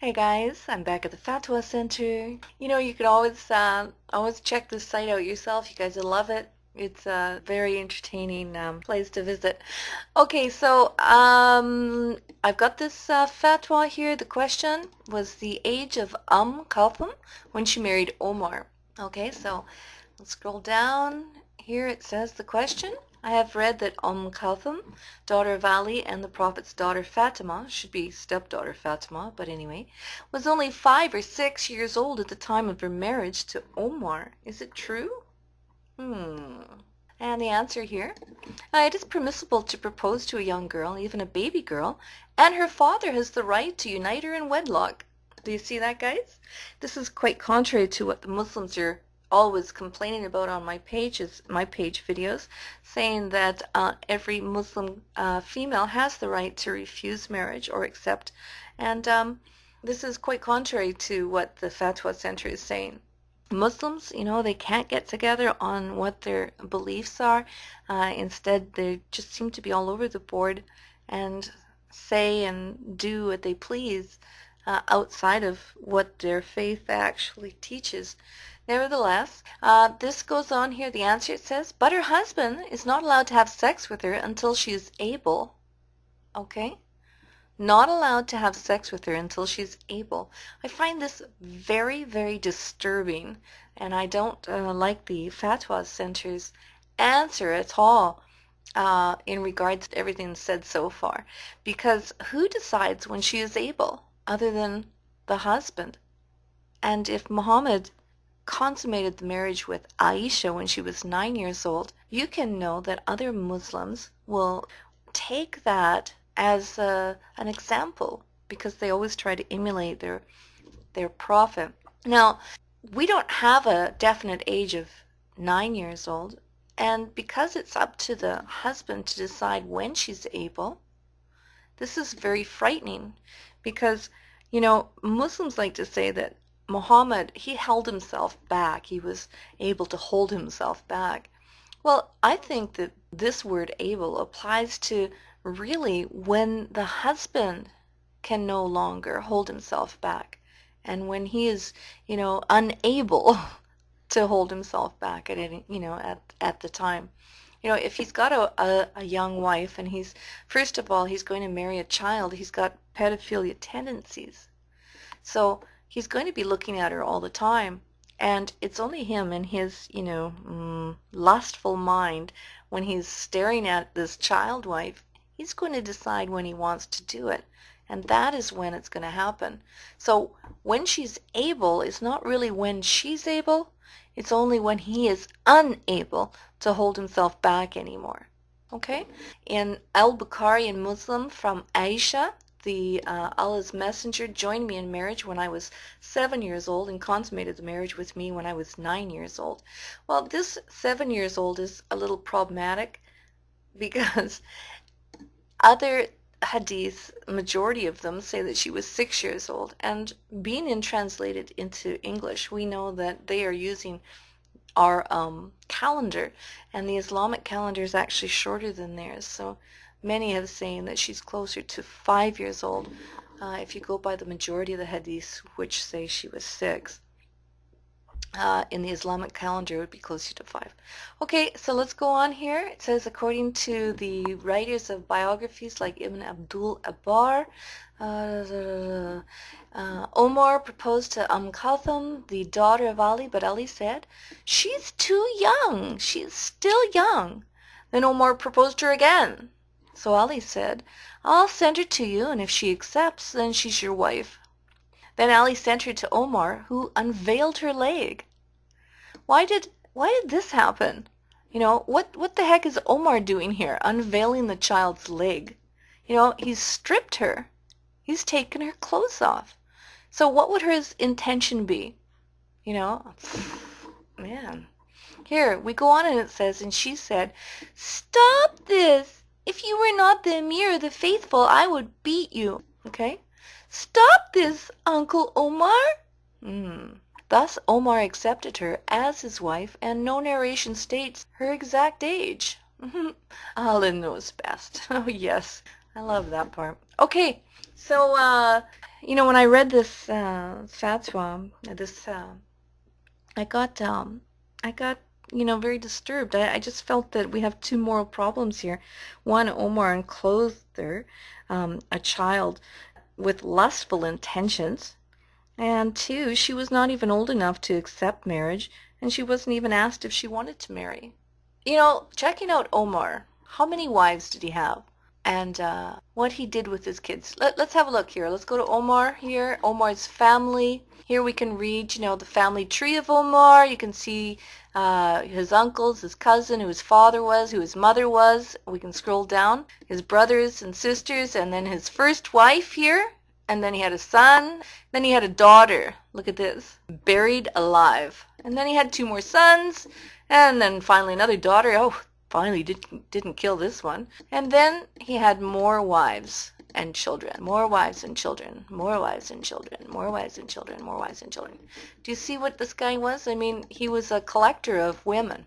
Hey guys, I'm back at the FAtwA Center. You know, you could always check this site out yourself. You guys will love it. It's a very entertaining place to visit. Okay, so I've got this fatwa here. The question was the age of Kulthum when she married Omar. Okay, so let's scroll down. Here it says the question. I have read that Kulthum, daughter of Ali, and the Prophet's daughter Fatima, should be stepdaughter Fatima, but anyway, was only 5 or 6 years old at the time of her marriage to Omar. Is it true? And the answer here, it is permissible to propose to a young girl, even a baby girl, and her father has the right to unite her in wedlock. Do you see that, guys? This is quite contrary to what the Muslims are always complaining about on my page videos, saying that every Muslim female has the right to refuse marriage or accept. And this is quite contrary to what the Fatwa Center is saying. Muslims, you know, they can't get together on what their beliefs are. Instead, they just seem to be all over the board and say and do what they please outside of what their faith actually teaches. Nevertheless, this goes on here. The answer, it says, but her husband is not allowed to have sex with her until she is able. Okay? Not allowed to have sex with her until she's able. I find this very, very disturbing, and I don't like the Fatwa Center's answer at all in regards to everything said so far. Because who decides when she is able other than the husband? And if Muhammad consummated the marriage with Aisha when she was 9 years old, you can know that other Muslims will take that as an example because they always try to emulate their prophet. Now, we don't have a definite age of 9 years old, and because it's up to the husband to decide when she's able, this is very frightening because, you know, Muslims like to say that Muhammad, he held himself back. He was able to hold himself back. Well, I think that this word able applies to really when the husband can no longer hold himself back and when he is, you know, unable to hold himself back at any, you know, at the time. You know, if he's got a young wife and he's, first of all, he's going to marry a child, he's got pedophilia tendencies. So he's going to be looking at her all the time. And it's only him in his, you know, lustful mind when he's staring at this child wife, he's going to decide when he wants to do it. And that is when it's going to happen. So when she's able, it's not really when she's able, it's only when he is unable to hold himself back anymore. Okay? In Al-Bukhari and Muslim from Aisha, the Allah's messenger joined me in marriage when I was 7 years old and consummated the marriage with me when I was 9 years old. Well, this 7 years old is a little problematic because other hadiths, majority of them, say that she was 6 years old. And being translated into English, we know that they are using our calendar, and the Islamic calendar is actually shorter than theirs. So many have saying that she's closer to 5 years old if you go by the majority of the hadiths, which say she was 6. In the Islamic calendar, it would be closer to 5. Okay, so let's go on here. It says, according to the writers of biographies like Ibn Abdul Abbar, Omar proposed to Kulthum, the daughter of Ali, but Ali said, she's too young. She's still young. Then Omar proposed to her again. So Ali said, I'll send her to you, and if she accepts, then she's your wife. Then Ali sent her to Omar, who unveiled her leg. Why did this happen? You know, what the heck is Omar doing here, unveiling the child's leg? You know, he's stripped her. He's taken her clothes off. So what would his intention be? You know, man. Here, we go on and it says, and she said, stop this. If you were not the Emir of the Faithful, I would beat you. Okay? Stop this, Uncle Omar. Thus Omar accepted her as his wife, and no narration states her exact age. Allah knows best. Oh yes, I love that part. Okay, So, when I read this FAtwA, I got, I got, very disturbed. I just felt that we have two moral problems here. One, Omar enclosed her, a child, with lustful intentions, and two, she was not even old enough to accept marriage, and she wasn't even asked if she wanted to marry. Checking out Omar, how many wives did he have? And what he did with his kids. Let's have a look here. Let's go to Omar here. Omar's family. Here we can read, the family tree of Omar. You can see his uncles, his cousin, who his father was, who his mother was. We can scroll down. His brothers and sisters, and then his first wife here. And then he had a son. Then he had a daughter. Look at this. Buried alive. And then he had two more sons. And then finally another daughter. Oh, finally didn't kill this one. And then he had more wives and children, more wives and children, more wives and children, more wives and children, more wives and children. Do you see what this guy was? I mean, he was a collector of women.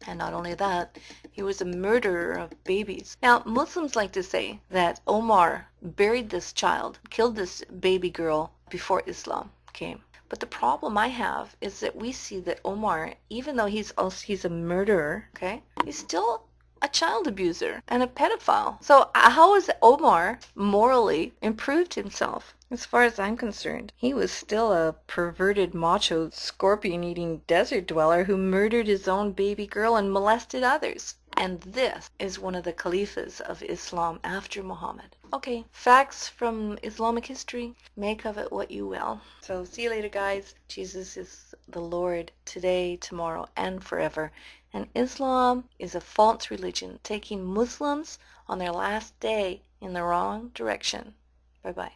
And not only that, he was a murderer of babies. Now, Muslims like to say that Omar buried this child, killed this baby girl before Islam came. But the problem I have is that we see that Omar, even though he's a murderer, okay, he's still a child abuser and a pedophile. So how has Omar morally improved himself? As far as I'm concerned, he was still a perverted macho scorpion-eating desert dweller who murdered his own baby girl and molested others. And this is one of the caliphs of Islam after Muhammad. Okay, facts from Islamic history. Make of it what you will. So see you later, guys. Jesus is the Lord today, tomorrow, and forever. And Islam is a false religion taking Muslims on their last day in the wrong direction. Bye-bye.